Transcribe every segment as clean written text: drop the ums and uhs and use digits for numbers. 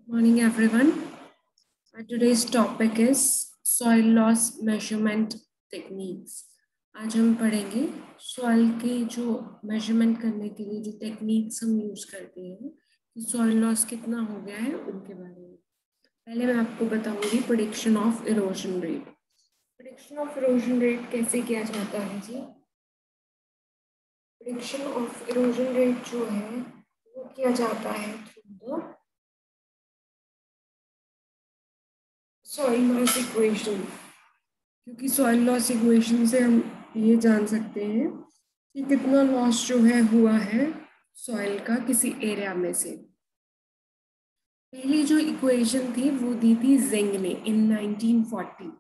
Morning everyone. Today's topic is soil loss measurement techniques. आज हम पढ़ेंगे सॉइल के जो मेजरमेंट करने के लिए जो टेक्निक्स हम यूज करते हैं कि सॉइल लॉस कितना हो गया है उनके बारे में। पहले मैं आपको बताऊंगी prediction of erosion rate. Prediction of erosion rate कैसे किया जाता है जी? प्रेडिक्शन ऑफ इरोजन रेट जो है वो किया जाता है through the soil loss equation. क्योंकि सॉइल लॉस इक्वेशन से हम ये जान सकते हैं कि कितना लॉस जो है हुआ है सॉइल का किसी एरिया में से। पहली जो इक्वेशन थी वो दी थी जेंग ने इन 1940।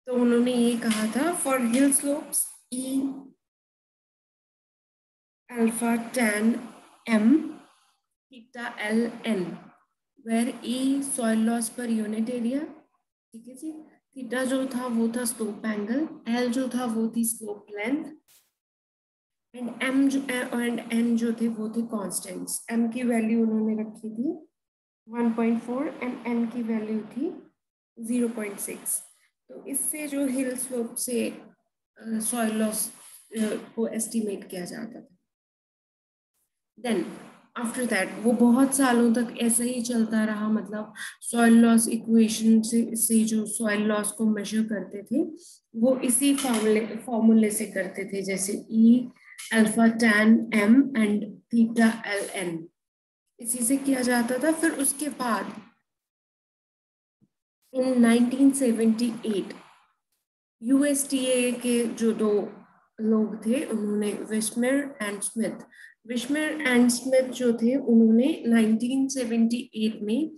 तो उन्होंने ये कहा था for hill slopes E alpha tan M theta L N where E soil loss per unit area. ठीक है जी। थीटा जो था वो था स्लोप एंगल, एल जो था वो थी स्लोप लेंथ एंड एम जो एंड एन जो थे वो थे कांस्टेंट्स। एम की वैल्यू उन्होंने रखी थी 1.4 एंड एन की वैल्यू थी 0.6। तो इससे जो हिल स्लोप से सॉइल लॉस को एस्टिमेट किया जाता था। देन आफ्टर दैट वो बहुत सालों तक ऐसा ही चलता रहा, मतलब सॉइल लॉस इक्वेशन से जो सॉइल लॉस को मेजर करते थे वो इसी फॉर्मूले से करते थे, जैसे E alpha tan M and theta L N, इसी से किया जाता था। फिर उसके बाद इन 1978 यूएसटीए के जो दो लोग थे उन्होंने विशमेर एंड स्मिथ जो थे उन्होंने 1978 में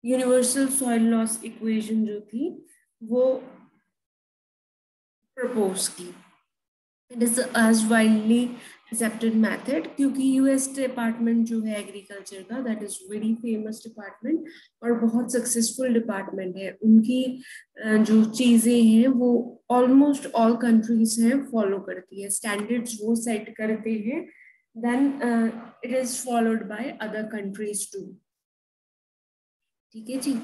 यूनिवर्सल सॉइल लॉस इक्वेशन जो थी वो प्रपोज की। It is as widely accepted method, क्योंकि यूएस डिपार्टमेंट जो है एग्रीकल्चर का that is very famous department और बहुत सक्सेसफुल डिपार्टमेंट है। उनकी जो चीजें हैं वो ऑलमोस्ट ऑल कंट्रीज हैं फॉलो करती है, स्टैंडर्ड्स वो सेट करते हैं, then it is followed by other countries too. ठीक है जी।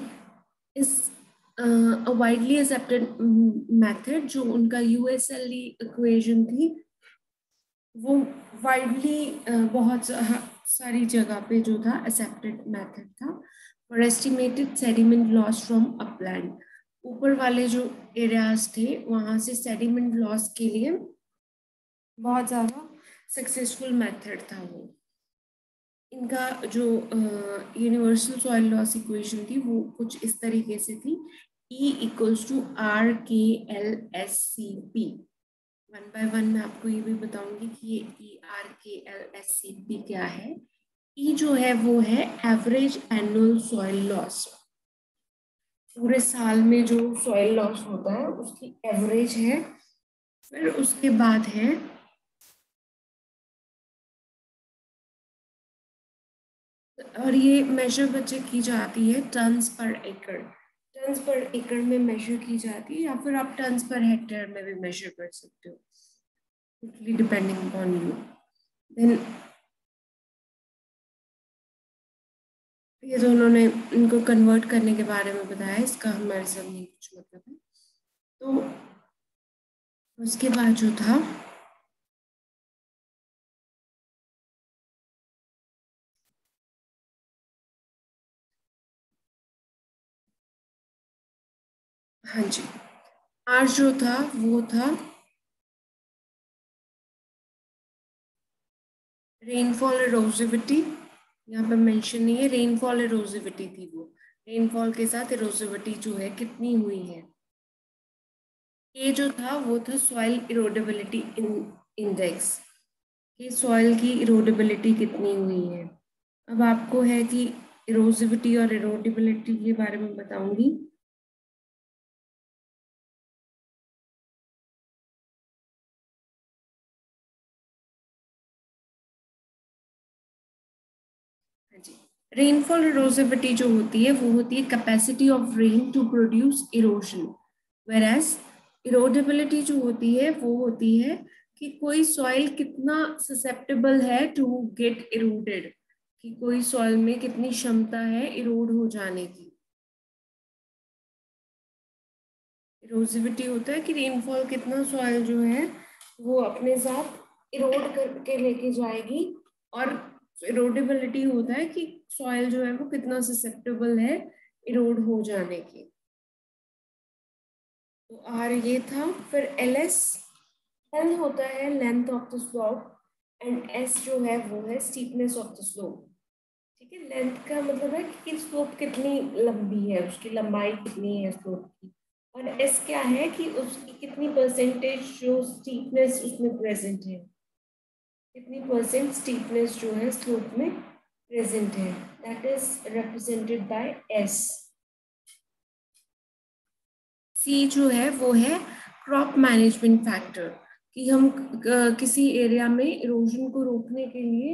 इस वाइडली एक्सेप्टेड मेथड जो उनका यूएसएलई इक्वेशन थी वो वाइडली बहुत सारी जगह पे जो था एक्सेप्टेड मेथड था for estimated sediment loss from upland. ऊपर वाले जो एरियाज थे वहां से सेडिमेंट लॉस के लिए बहुत ज़्यादा सक्सेसफुल मेथड था वो। इनका जो यूनिवर्सल सॉइल लॉस इक्वेशन थी वो कुछ इस तरीके से थी, E equals to R K L S C P. One by one मैं आपको ये भी बताऊंगी कि ये ERKLSCP क्या है। E जो है वो है एवरेज एनुअल सॉइल लॉस, पूरे साल में जो सॉइल लॉस होता है उसकी एवरेज है। फिर उसके बाद है और ये मेजर बच्चे की जाती है टन्स पर एकड़। टन्स पर एकड़ में मेजर की जाती है या फिर आप टन्स पर हेक्टेयर में भी मेजर कर सकते हो, totally depending upon you. Then ये जो उन्होंने इनको कन्वर्ट करने के बारे में बताया, इसका हमारे साथ नहीं कुछ मतलब है। तो उसके बाद जो था हाँ जी, आर जो था वो था रेनफॉल इरोसिविटी। यहाँ पे मेंशन नहीं है, रेनफॉल इरोसिविटी थी वो, रेनफॉल के साथ इरोसिविटी जो है कितनी हुई है। ये जो था वो था सॉइल इरोडेबिलिटी इंडेक्स, कि सॉइल की इरोडेबिलिटी कितनी हुई है। अब आपको है कि इरोसिविटी और इरोडेबिलिटी के बारे में बताऊंगी। रेनफॉल इरोसिविटी जो होती है वो होती है capacity of rain to produce erosion, whereas erodibility जो होती है वो होती है कि कोई सॉइल कितना ससेप्टेबल है टू गेट इरोडेड। कि कोई सॉइल में कितनी क्षमता है इरोड हो जाने की। इरोसिविटी होता है कि रेनफॉल कितना सॉइल जो है वो अपने साथ इरोड करके लेके जाएगी, और इरोडेबिलिटी होता है कि सॉइल जो है वो कितना ससेप्टेबल है इरोड हो जाने की। तो आर ये था। फिर एल एस, एल होता है length of the slope, and S जो है वो है स्टीपनेस ऑफ द स्लोप। ठीक है, लेंथ का मतलब है कि स्लोप कितनी लंबी है, उसकी लंबाई कितनी है स्लोप की। और एस क्या है कि उसकी कितनी परसेंटेज जो स्टीपनेस उसमें प्रेजेंट है, कितनी परसेंट स्टीपनेस जो है स्लोप में प्रेजेंट है, that is represented by S. C जो है वो है क्रॉप मैनेजमेंट फैक्टर, कि हम किसी एरिया में इरोजन को रोकने के लिए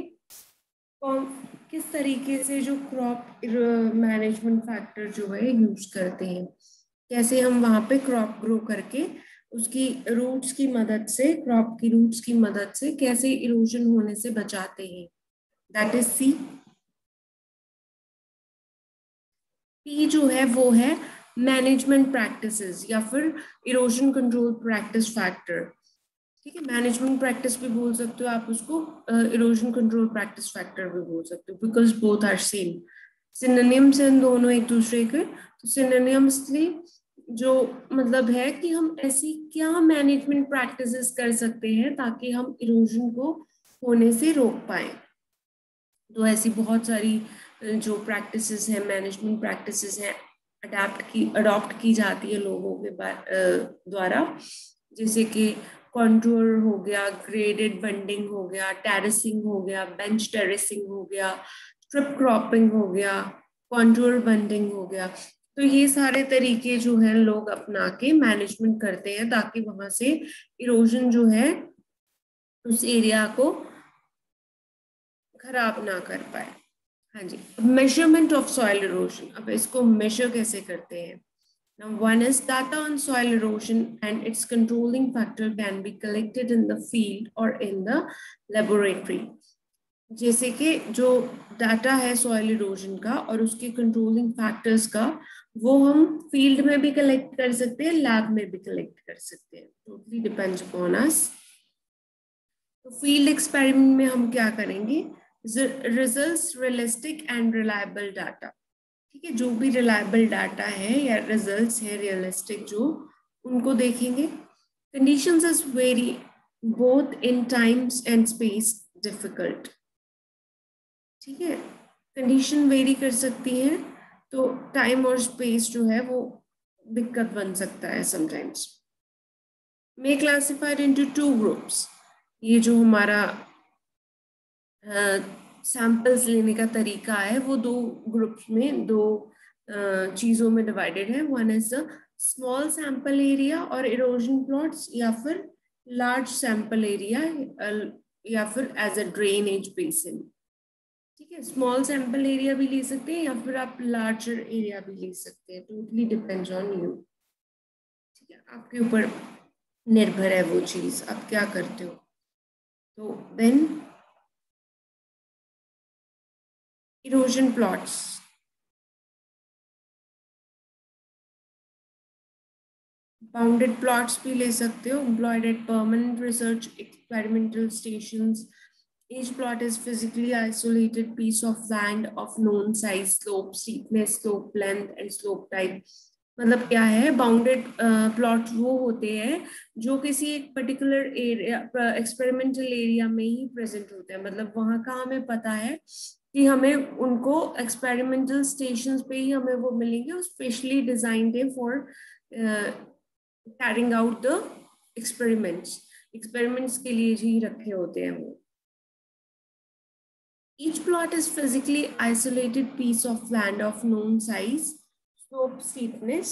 कौन किस तरीके से जो क्रॉप मैनेजमेंट फैक्टर जो है यूज करते हैं, कैसे हम वहां पे क्रॉप ग्रो करके उसकी रूट्स की मदद से, क्रॉप की रूट्स की मदद से कैसे इरोजन होने से बचाते हैं, दैट इज सी। पी जो है वो है मैनेजमेंट प्रैक्टिसेस या फिर इरोजन कंट्रोल प्रैक्टिस फैक्टर। ठीक है, मैनेजमेंट प्रैक्टिस भी बोल सकते हो आप उसको, इरोजन कंट्रोल प्रैक्टिस फैक्टर भी बोल सकते हो, because both are same, synonyms हैं दोनों एक दूसरे के। तो सिनोनिम्सली जो मतलब है कि हम ऐसी क्या मैनेजमेंट प्रैक्टिसेस कर सकते हैं ताकि हम इरोजन को होने से रोक पाए। तो ऐसी बहुत सारी जो प्रैक्टिसेस हैं, मैनेजमेंट प्रैक्टिसेस हैं, अडॉप्ट की जाती है लोगों के द्वारा, जैसे कि कॉन्टूर हो गया, ग्रेडेड बंडिंग हो गया, टेरेसिंग हो गया, बेंच टेरेसिंग हो गया, स्ट्रिप क्रॉपिंग हो गया, कॉन्टूर बंडिंग हो गया। तो ये सारे तरीके जो है लोग अपना के मैनेजमेंट करते हैं ताकि वहां से इरोजन जो है उस एरिया को खराब ना कर पाए। हाँ जी, मेजरमेंट ऑफ सॉइल इरोजन, अब इसको मेजर कैसे करते हैं। Now, one is data on soil erosion and its controlling factor can be collected in the field or in the laboratory. जैसे कि जो डाटा है सॉइल इरोजन का और उसके कंट्रोलिंग फैक्टर्स का, वो हम फील्ड में भी कलेक्ट कर सकते हैं, लैब में भी कलेक्ट कर सकते हैं, टोटली डिपेंड्स अपॉन अस। तो फील्ड एक्सपेरिमेंट में हम क्या करेंगे, results realistic and reliable data. ठीक है, जो भी रिलायबल डाटा है या रिजल्ट्स है रियलिस्टिक जो, उनको देखेंगे। Conditions is very both in times and space difficult. ठीक है, कंडीशन वेरी कर सकती है, तो टाइम और स्पेस जो है वो दिक्कत बन सकता है समटाइम्स। मे क्लासिफाइड इनटू टू ग्रुप्स, ये जो हमारा सैंपल्स लेने का तरीका है वो दो ग्रुप्स में, दो चीजों में डिवाइडेड है। One is the small sample area और इरोजन प्लॉट्स, या फिर लार्ज सैंपल एरिया, या फिर एज अ ड्रेनेज बेसिन। ठीक है, स्मॉल सैंपल एरिया भी ले सकते हैं या फिर आप लार्जर एरिया भी ले सकते हैं, टोटली डिपेंड्स ऑन यू। ठीक है, आपके ऊपर निर्भर है वो चीज, आप क्या करते हो। तो then erosion plots, bounded plots भी ले सकते हो, employed at permanent research experimental stations. Each plot is physically isolated piece of land of known size, slope, steepness, slope length and slope type. मतलब क्या है, बाउंडेड प्लॉट वो होते हैं जो किसी एक पर्टिकुलर एरिया, एक्सपेरिमेंटल एरिया में ही प्रेजेंट होते हैं। मतलब वहाँ का हमें पता है कि हमें उनको एक्सपेरिमेंटल स्टेशंस पे ही हमें वो मिलेंगे, स्पेशली डिजाइंड है for carrying out the experiments, experiments के लिए ही रखे होते हैं वो। Each plot is physically isolated piece of land of known size, slope, steepness,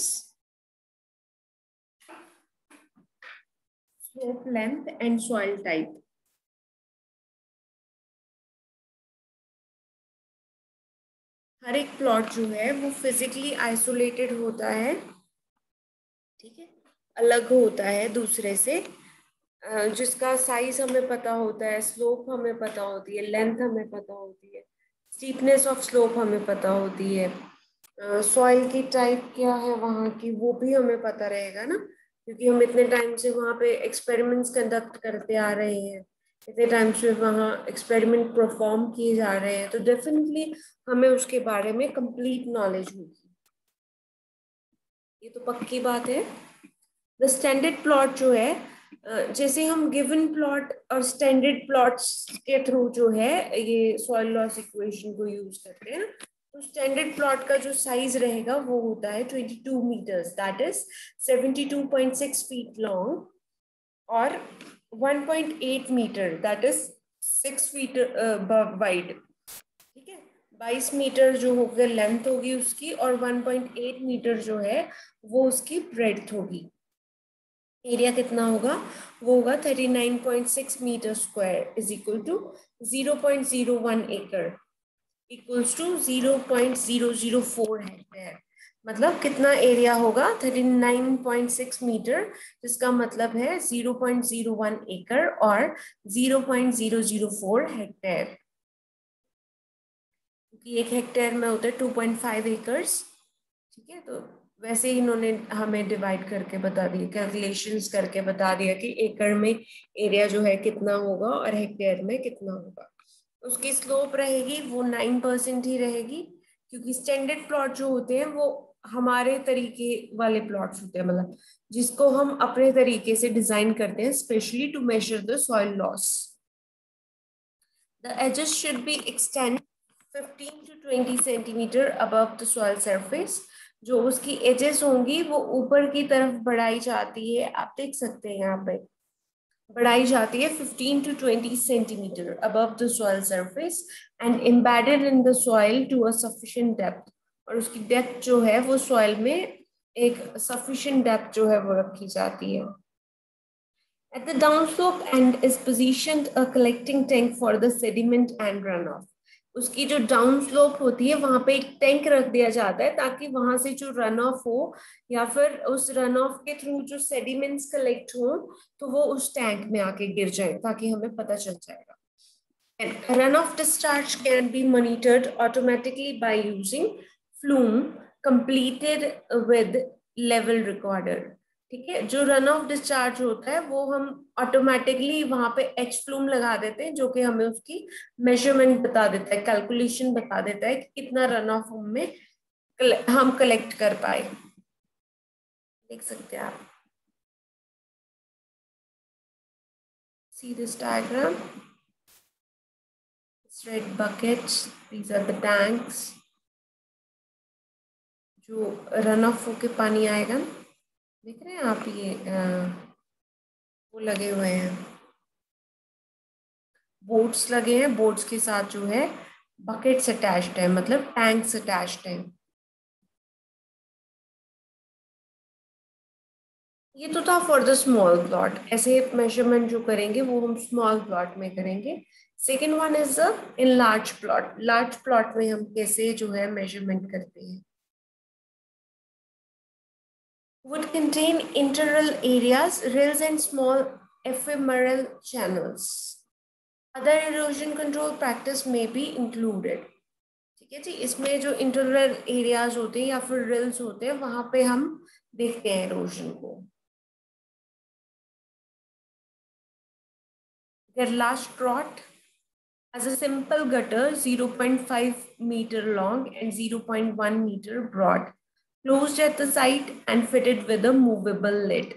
slope length and soil type. हर एक प्लॉट जो है वो फिजिकली आइसोलेटेड होता है, ठीक है, अलग होता है दूसरे से, जिसका साइज हमें पता होता है, स्लोप हमें पता होती है, लेंथ हमें पता होती है, स्टीपनेस ऑफ स्लोप हमें पता होती है, सॉइल की टाइप क्या है वहाँ की वो भी हमें पता रहेगा ना, क्योंकि हम इतने टाइम से वहाँ पे एक्सपेरिमेंट्स कंडक्ट करते आ रहे हैं, इतने टाइम से वहाँ एक्सपेरिमेंट परफॉर्म किए जा रहे हैं, तो डेफिनेटली हमें उसके बारे में कंप्लीट नॉलेज होगी, ये तो पक्की बात है। द स्टैंडर्ड प्लॉट जो है, जैसे हम गिवन प्लॉट और स्टैंडर्ड प्लॉट्स के थ्रू जो है ये सॉइल लॉस इक्वेशन को यूज करते हैं, तो स्टैंडर्ड प्लॉट का जो साइज रहेगा वो होता है 22 metres, that is 72.6 feet long, और 1.8 metre that is 6 feet wide, ठीक है। 22 मीटर जो होगा लेंथ होगी उसकी, और 1.8 मीटर जो है वो उसकी ब्रेड्थ होगी। एरिया कितना होगा, वो होगा 39.6 metre square is equal to 0.01 एकड़, इक्वल्स टू 0.004 हेक्टेयर। मतलब कितना एरिया होगा, 39.6 मीटर, जिसका मतलब है 0.01 एकड़ और 0.004 हेक्टेयर, क्योंकि एक हेक्टेयर में होता है 2.5 एकर्स, ठीक है। तो वैसे ही इन्होंने हमें डिवाइड करके बता दिया, कैलकुलेशंस करके बता दिया कि एकड़ में एरिया जो है कितना होगा और हेक्टेयर में कितना होगा। उसकी स्लोप रहेगी वो 9% ही रहेगी, क्योंकि स्टैंडर्ड प्लॉट जो होते हैं वो हमारे तरीके वाले प्लॉट्स होते हैं, मतलब जिसको हम अपने तरीके से डिजाइन करते हैं specially to measure the soil loss. The edges should be extend 15 to 20 centimetre above the soil surface, जो उसकी एजेस होंगी वो ऊपर की तरफ बढ़ाई जाती है, आप देख सकते हैं यहाँ पे बढ़ाई जाती है 15 to 20 centimetre above the soil surface and embedded in the soil to a sufficient depth, और उसकी डेप्थ जो है वो सॉइल में एक सफिशिएंट डेप्थ जो है वो रखी जाती है। At the downslope end is positioned a collecting tank for the sediment and runoff. उसकी जो डाउन स्लोप होती है वहां पे एक टैंक रख दिया जाता है, ताकि वहां से जो रन ऑफ हो या फिर उस रन ऑफ के थ्रू जो सेडिमेंट्स कलेक्ट हो तो वो उस टैंक में आके गिर जाए, ताकि हमें पता चल जाएगा। And runoff discharge can be monitored automatically by using flume completed with level recorder। ठीक है, जो रन ऑफ डिस्चार्ज होता है वो हम ऑटोमेटिकली वहां पे एच फ्लूम लगा देते हैं, जो कि हमें उसकी मेजरमेंट बता देता है, कैलकुलेशन बता देता है कि कितना रन ऑफ हम कलेक्ट कर पाए। देख सकते हैं आप, see this diagram, red buckets, these are the tanks, जो रन ऑफ होके पानी आएगा। देख रहे हैं आप, ये वो लगे हुए हैं, बोट्स लगे हैं, बोट्स के साथ जो है बकेट्स अटैच्ड है, मतलब टैंक्स अटैच्ड हैं। ये तो था फॉर द स्मॉल प्लॉट, ऐसे मेजरमेंट जो करेंगे वो हम स्मॉल प्लॉट में करेंगे। Second one is in large plot, large plot में हम कैसे जो है मेजरमेंट करते हैं। would contain interval areas, rills and small ephemeral channels. Other erosion control practice may be included। ठीक है जी, इसमें जो इंटरवल एरियाज होते हैं या फिर रिल्स होते हैं वहां पे हम देखते हैं इरोजन को। Gerlach trot as a simple gutter 0.5 meter long and 0.1 meter broad, closed at the side and fitted with a movable lid।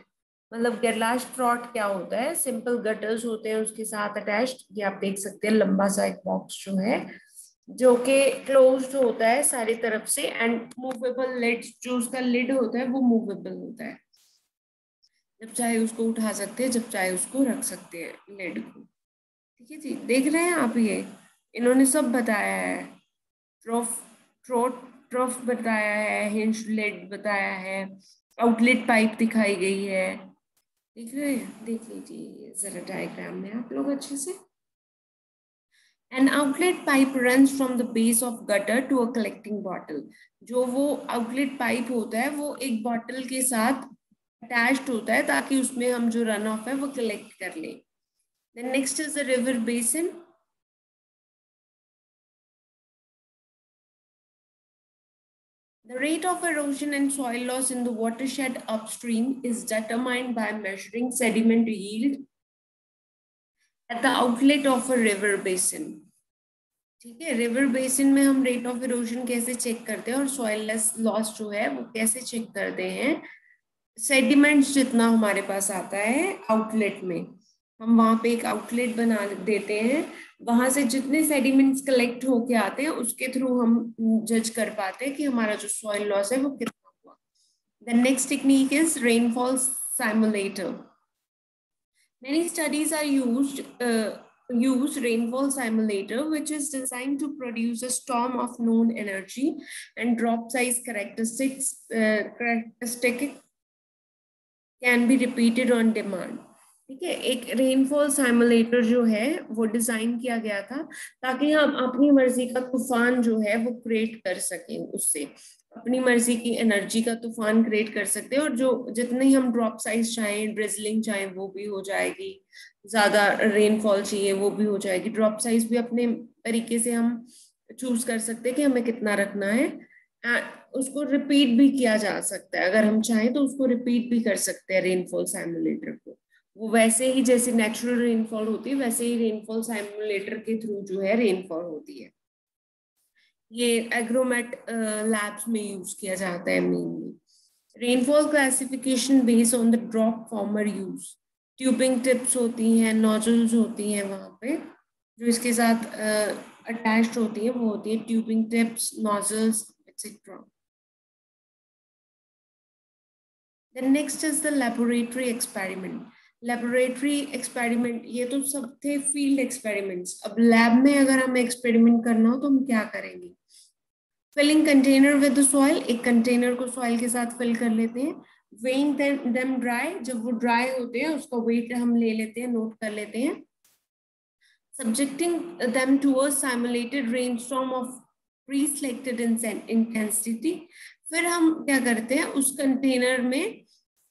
मतलब गेरलाश ट्रॉट क्या होता है, सिंपल गटर्स होते हैं उसके साथ अटैच्ड, ये आप देख सकते हैं लंबा सा एक बॉक्स जो है जो कि क्लोज्ड होता है सारी तरफ से, एंड मूवेबल लिड, जो उसका लिड होता है वो मूवेबल होता है, जब चाहे उसको उठा सकते हैं जब चाहे उसको रख सकते हैं लिड को। ठीक है जी, देख रहे हैं आप, ये इन्होंने सब बताया है, ट्रॉफ ट्रोट ट्रॉफ बताया है, हिंज लिड बताया है, आउटलेट पाइप दिखाई गई है। देख रहे हैं, देख लीजिए जरा डायग्राम में आप लोग अच्छे से। An outlet pipe runs from the base of gutter to a collecting bottle। जो वो आउटलेट पाइप होता है वो एक बॉटल के साथ अटैच्ड होता है, ताकि उसमें हम जो रन ऑफ है वो कलेक्ट कर ले। Then next is the river basin। The rate of erosion and soil loss in the watershed upstream is determined by measuring sediment yield at the outlet of a river basin. ठीक है, river basin में हम rate of erosion कैसे check करते हैं और soil loss जो है वो कैसे चेक करते हैं? सेडिमेंट्स जितना हमारे पास आता है आउटलेट में, हम वहां पे एक आउटलेट बना देते हैं, वहां से जितने सेडिमेंट्स कलेक्ट होके आते हैं उसके थ्रू हम जज कर पाते हैं कि हमारा जो सॉइल लॉस है वो कितना हुआ. The next technique is rainfall simulator. Many studies are use rainfall simulator, which is designed to produce a storm of known energy and drop size characteristics. Characteristic can be repeated on demand. ठीक है, एक rainfall simulator जो है वो design किया गया था ताकि हम अपनी मर्जी का तूफान जो है वो क्रिएट कर सकें, उससे अपनी मर्जी की एनर्जी का तूफान क्रिएट कर सकते हैं और जो जितनी हम ड्रॉप साइज चाहें, ड्रिजलिंग चाहें वो भी हो जाएगी, ज्यादा रेनफॉल चाहिए वो भी हो जाएगी. ड्रॉप साइज भी अपने तरीके से हम चूज कर सकते हैं कि हमें कितना रखना है. उसको रिपीट भी किया जा सकता है, अगर हम चाहें तो उसको रिपीट भी कर सकते हैं रेनफॉल सिमुलेटर को. वो वैसे ही जैसे नेचुरल रेनफॉल होती है वैसे ही रेनफॉल सिमुलेटर के थ्रू जो है रेनफॉल होती है. ये एग्रोमेट लैब्स में यूज किया जाता है mainly. Rainfall classification based on the drop farmer use. Tubing tips होती हैं, नोजल्स होती हैं वहां पे जो इसके साथ अटैच्ड होती है, वो होती है tubing tips, nozzles etcetera. Then next is the laboratory experiment. Laboratory experiment, ये तो सब थे फील्ड एक्सपेरिमेंट्स. अब लैब में अगर हमें एक्सपेरिमेंट करना हो तो हम क्या करेंगे? Filling container with the soil, एक कंटेनर को सॉइल के साथ फिल कर लेते हैं. वेइंग देम ड्राई, जब वो ड्राई होते हैं उसका वेट हम ले लेते हैं, नोट कर लेते हैं. Subjecting them to a simulated rainstorm of pre selected intensity. फिर हम क्या करते हैं, उस कंटेनर में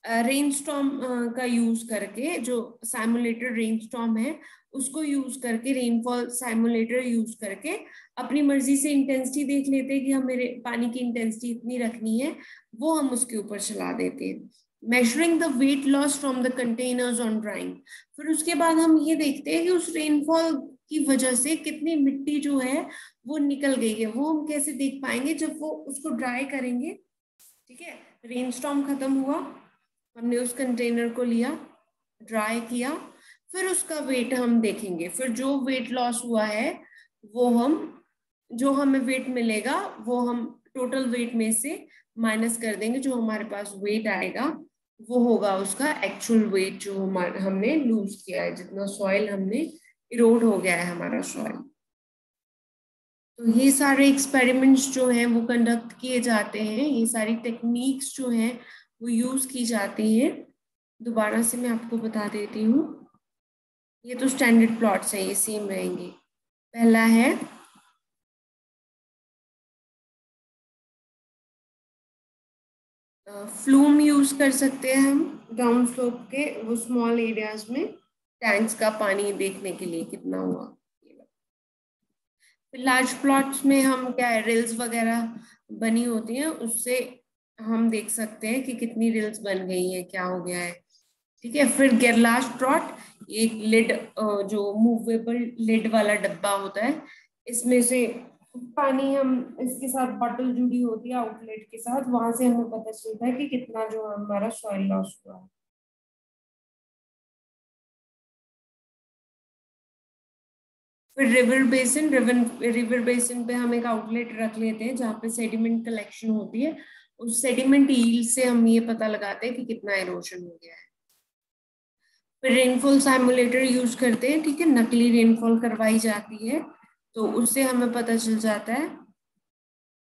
रेनस्टॉर्म का यूज करके, जो सिमुलेटेड रेनस्टॉर्म है उसको यूज करके, रेनफॉल सिमुलेटर यूज करके अपनी मर्जी से इंटेंसिटी देख लेते हैं कि हमें पानी की इंटेंसिटी इतनी रखनी है, वो हम उसके ऊपर चला देते हैं. Measuring the weight loss from the containers on drawing. फिर उसके बाद हम ये देखते हैं कि उस रेनफॉल की वजह से कितनी मिट्टी जो है वो निकल गई है. वो हम कैसे देख पाएंगे? जब वो उसको ड्राई करेंगे. ठीक है, रेनस्टॉर्म खत्म हुआ, हमने उस कंटेनर को लिया, ड्राई किया, फिर उसका वेट हम देखेंगे. फिर जो वेट लॉस हुआ है वो हम, जो हमें वेट मिलेगा वो हम टोटल वेट में से माइनस कर देंगे. जो हमारे पास वेट आएगा वो होगा उसका एक्चुअल वेट जो हमने लूज किया है, जितना सॉइल हमने इरोड हो गया है हमारा सॉइल. तो ये सारे एक्सपेरिमेंट्स जो हैं वो कंडक्ट किए जाते हैं, ये सारी टेक्निक्स जो हैं वो यूज की जाती हैं. दोबारा से मैं आपको बता देती हूँ. ये तो स्टैंडर्ड प्लॉट्स हैं, ये सेम रहेंगे. पहला है फ्लूम यूज कर सकते हैं हम डाउन स्लोप के वो स्मॉल एरियाज में, टैंक्स का पानी देखने के लिए कितना हुआ. फिर लार्ज प्लॉट्स में हम क्या है, रिल्स वगैरह बनी होती हैं, उससे हम देख सकते हैं कि कितनी रिल्स बन गई हैं, क्या हो गया है. ठीक है, फिर लार्ज प्लॉट, एक लिड, जो मूवेबल लिड वाला डब्बा होता है, इसमें से पानी हम, इसके साथ बॉटल जुड़ी होती है आउटलेट के साथ, वहां से हमें पता चलता है कि कितना जो हमारा सॉइल लॉस हुआ है. फिर रिवर बेसिन पे हम एक आउटलेट रख लेते हैं जहाँ पे सेडिमेंट कलेक्शन होती है. उस सेडिमेंट यील्ड से हम ये पता लगाते हैं कि कितना इरोशन हो गया है. फिर रेनफॉल सिमुलेटर यूज करते हैं. ठीक है, नकली रेनफॉल करवाई जाती है तो उससे हमें पता चल जाता है.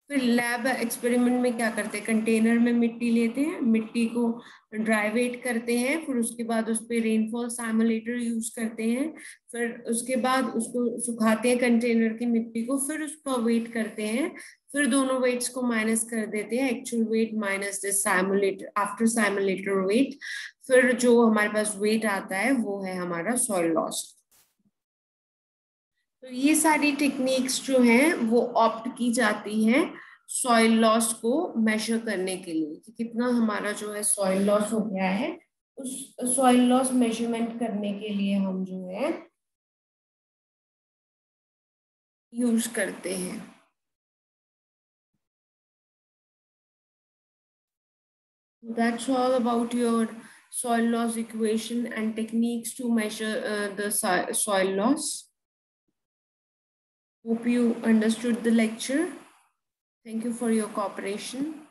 फिर लैब एक्सपेरिमेंट में क्या करते हैं, कंटेनर में मिट्टी लेते हैं, मिट्टी को ड्राई वेट करते हैं, फिर उसके बाद उस पर रेनफॉल सिमुलेटर यूज करते हैं, फिर उसके बाद उसको सुखाते हैं कंटेनर की मिट्टी को, फिर उसका वेट करते हैं, फिर दोनों वेट्स को माइनस कर देते हैं, actual weight minus this simulator after simulator weight. फिर जो हमारे पास वेट आता है वो है हमारा सॉइल लॉस. तो ये सारी टेक्निक्स जो हैं वो ऑप्ट की जाती हैं सॉइल लॉस को मेजर करने के लिए कि कितना हमारा जो है सॉइल लॉस हो गया है, उस सॉइल लॉस मेजरमेंट करने के लिए हम जो है यूज करते हैं। That's all about your soil loss equation and techniques to measure the soil loss. Hope you understood the lecture. Thank you for your cooperation.